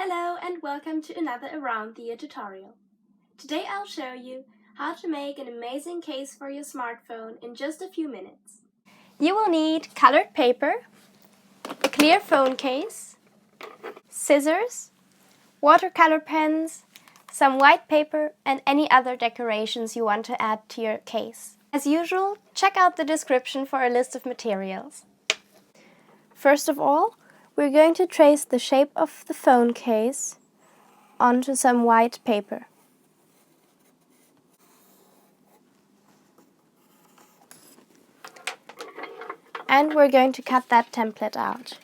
Hello and welcome to another Around the Year tutorial. Today I'll show you how to make an amazing case for your smartphone in just a few minutes. You will need colored paper, a clear phone case, scissors, watercolor pens, some white paper and any other decorations you want to add to your case. As usual, check out the description for a list of materials. First of all, we're going to trace the shape of the phone case onto some white paper. And we're going to cut that template out.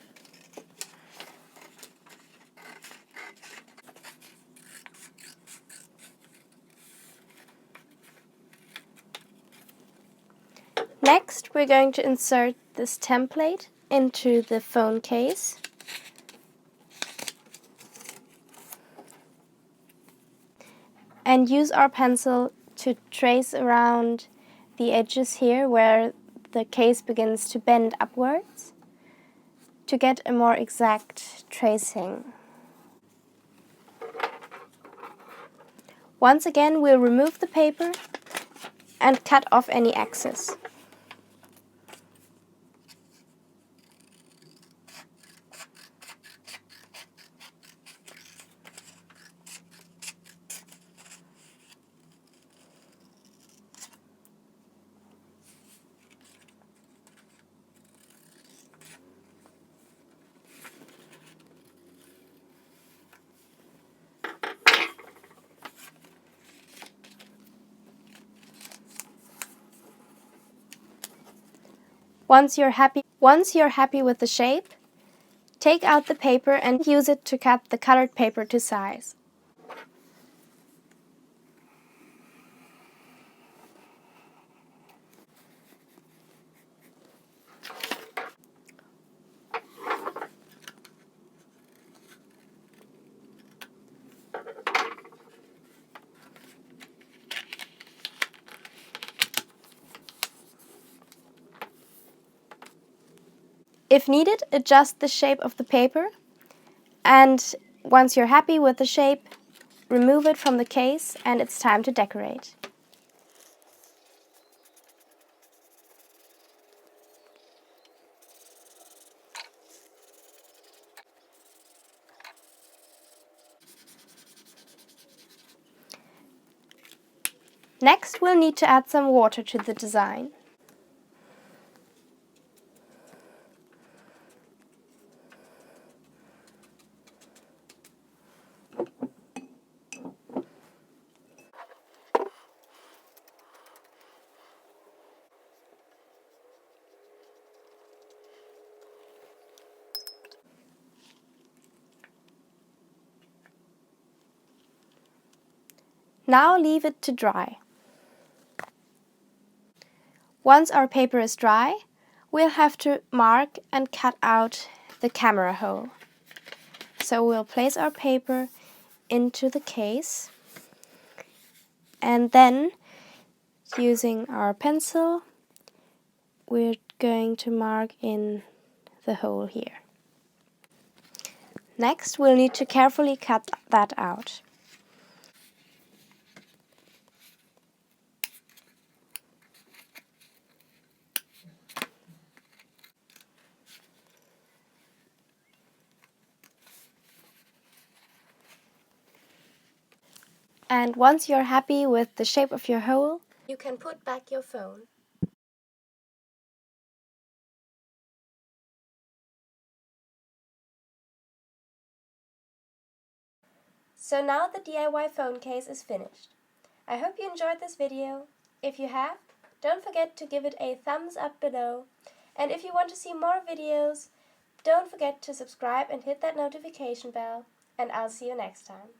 Next, we're going to insert this template into the phone case. And use our pencil to trace around the edges here where the case begins to bend upwards to get a more exact tracing. Once again, we'll remove the paper and cut off any excess. Once you're happy with the shape, take out the paper and use it to cut the colored paper to size. If needed, adjust the shape of the paper, and once you're happy with the shape, remove it from the case and it's time to decorate. Next, we'll need to add some water to the design. Now leave it to dry. Once our paper is dry, we'll have to mark and cut out the camera hole. So we'll place our paper into the case and then, using our pencil, we're going to mark in the hole here. Next, we'll need to carefully cut that out. And once you're happy with the shape of your hole, you can put back your phone. So now the DIY phone case is finished. I hope you enjoyed this video. If you have, don't forget to give it a thumbs up below. And if you want to see more videos, don't forget to subscribe and hit that notification bell. And I'll see you next time.